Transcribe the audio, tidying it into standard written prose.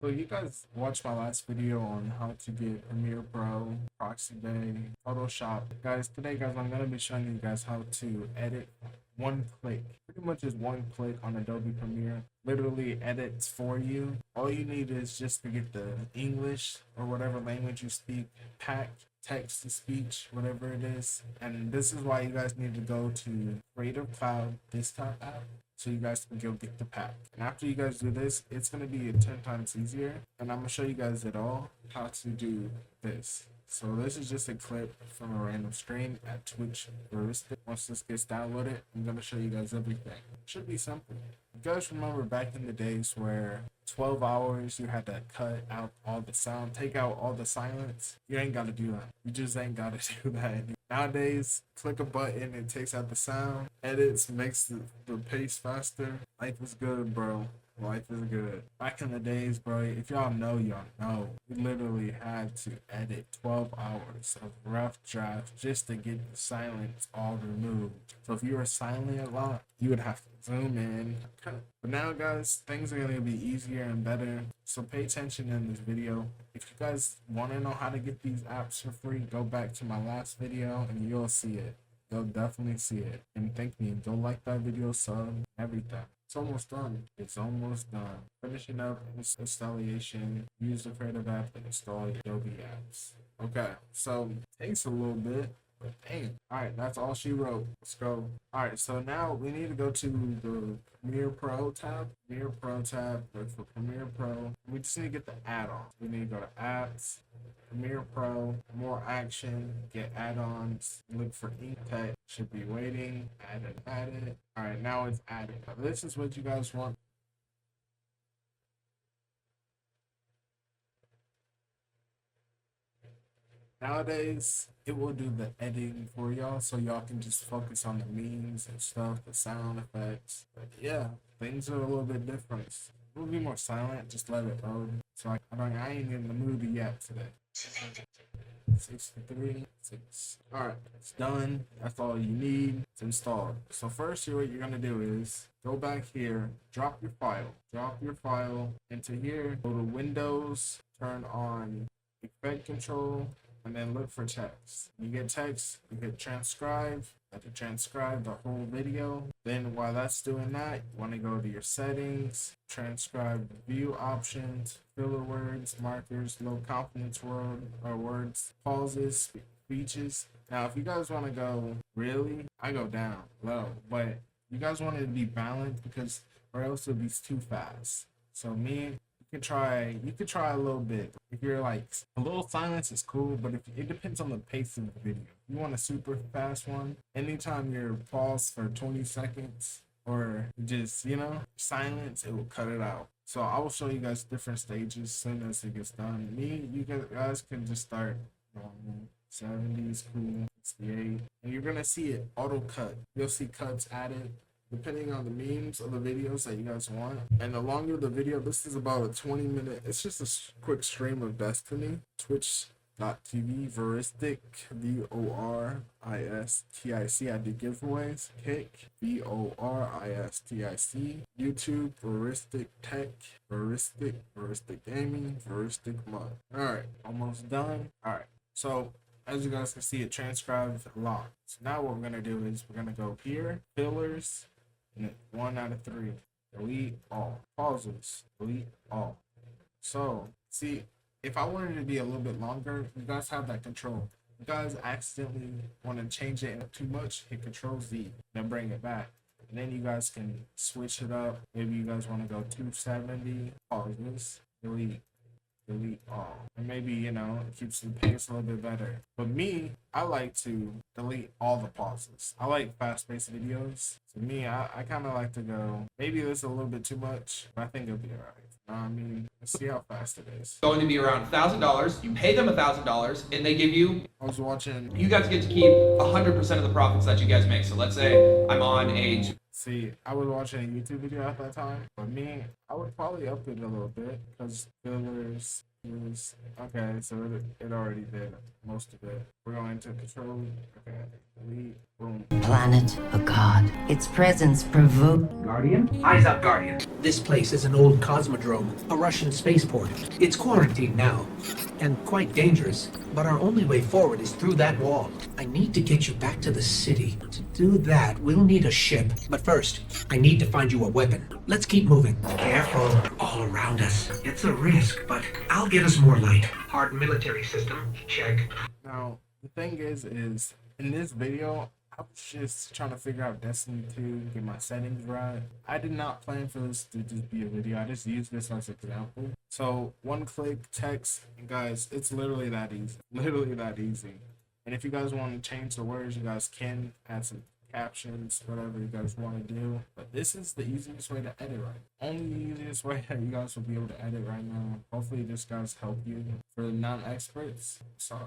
So you guys watched my last video on how to get Premiere Pro, Proxy Day, Photoshop. Guys, today guys, I'm gonna be showing you guys how to edit one click. Pretty much just one click on Adobe Premiere. Literally edits for you. All you need is just to get the English or whatever language you speak pack, text to speech, whatever it is. And this is why you guys need to go to Creative Cloud desktop app so you guys can go get the pack. And after you guys do this, it's gonna be 10 times easier. And I'm gonna show you guys it all how to do this. So this is just a clip from a random stream at Twitch Heuristic. Once this gets downloaded, I'm gonna show you guys everything. It should be simple. You guys remember back in the days where 12 hours you had to cut out all the sound, take out all the silence? You ain't gotta do that. You just ain't gotta do that anymore. Nowadays, click a button, it takes out the sound, edits, makes the pace faster. Life is good, bro. Life is good. Back in the days, bro, if y'all know, we literally had to edit 12 hours of rough draft just to get the silence all removed. So if you were silent a lot, you would have to zoom in. But now, guys, things are going to be easier and better. So pay attention in this video. If you guys want to know how to get these apps for free, go back to my last video and you'll see it. You'll definitely see it. And thank me. Go like that video, sub, everything. It's almost done. It's almost done. Finishing up installation. Use the creative app and install your Adobe apps. Okay, so it takes a little bit, but dang. Alright, that's all she wrote. Let's go. Alright, so now we need to go to the Premiere Pro tab. Premiere Pro tab. Look for Premiere Pro. We just need to get the add-ons. We need to go to apps. Premiere Pro, more action, get add-ons, look for ink tech, should be waiting, add it. Alright, now it's added. Now this is what you guys want. Nowadays, it will do the editing for y'all, so y'all can just focus on the memes and stuff, the sound effects. But yeah, things are a little bit different. We'll be more silent, just let it load. So I ain't in the mood yet today. 63, 6. Alright, it's done. That's all you need. It's installed. So first here, what you're gonna do is go back here, drop your file into here, go to Windows, turn on effect control, and then look for text. You get text, you hit transcribe, let it transcribe the whole video. Then while that's doing that, you want to go to your settings, transcribe view options, filler words, markers, low confidence words, pauses, speeches. Now if you guys want to go really, I go down low, but you guys want it to be balanced because or else it'll be too fast. So you could try a little bit. If you're like a little silence is cool, but if it depends on the pace of the video. If you want a super fast one, anytime you're paused for 20 seconds or just silence, it will cut it out. So I will show you guys different stages as soon as it gets done. You guys can just start 70s cool, 68, and you're gonna see it auto cut. You'll see cuts added depending on the memes or the videos that you guys want. And the longer the video, this is about a 20-minute, it's just a quick stream of Destiny. Twitch.tv, Heuristic, VORISTIC, I do giveaways. Kick, VORISTIC, YouTube, Heuristic Tech, Heuristic Gaming, Heuristic Mud. Alright, almost done. Alright, so as you guys can see, it transcribes locked. So now what we're gonna do is we're gonna go here, fillers, 1 out of 3, delete all, pauses, delete all. So see, if I wanted it to be a little bit longer, you guys have that control. If you guys accidentally want to change it too much, hit Control Z, then bring it back. And then you guys can switch it up. Maybe you guys want to go 270, pauses, delete all. And maybe, it keeps the pace a little bit better. But me, I like to delete all the pauses. I like fast-paced videos. So me, I kind of like to go, maybe this is a little bit too much, but I think it'll be alright. I mean, let's see how fast it is. Going to be around $1,000. You pay them $1,000, and they give you. You guys get to keep 100% of the profits that you guys make. So let's say I'm on a. See, I was watching a YouTube video at that time. For me, I would probably up it a little bit because fillers is okay. So it already did most of it. We're going to control. Okay, delete, boom. Planet, a god. Its presence provoked. Guardian? Eyes up, Guardian. This place is an old cosmodrome, a Russian spaceport. It's quarantined now, and quite dangerous. But our only way forward is through that wall. I need to get you back to the city. To do that, we'll need a ship. But first, I need to find you a weapon. Let's keep moving. Careful. All around us. It's a risk, but I'll get us more light. Hard military system. Check. Now, the thing is in this video, I was just trying to figure out Destiny 2, get my settings right. I did not plan for this to just be a video. I just used this as an example. So, one click text, and guys, it's literally that easy. Literally that easy. And if you guys want to change the words, you guys can add some captions, whatever you guys want to do. But this is the easiest way to edit right. Only the easiest way that you guys will be able to edit right now. Hopefully this guys help you. For the non-experts, sorry.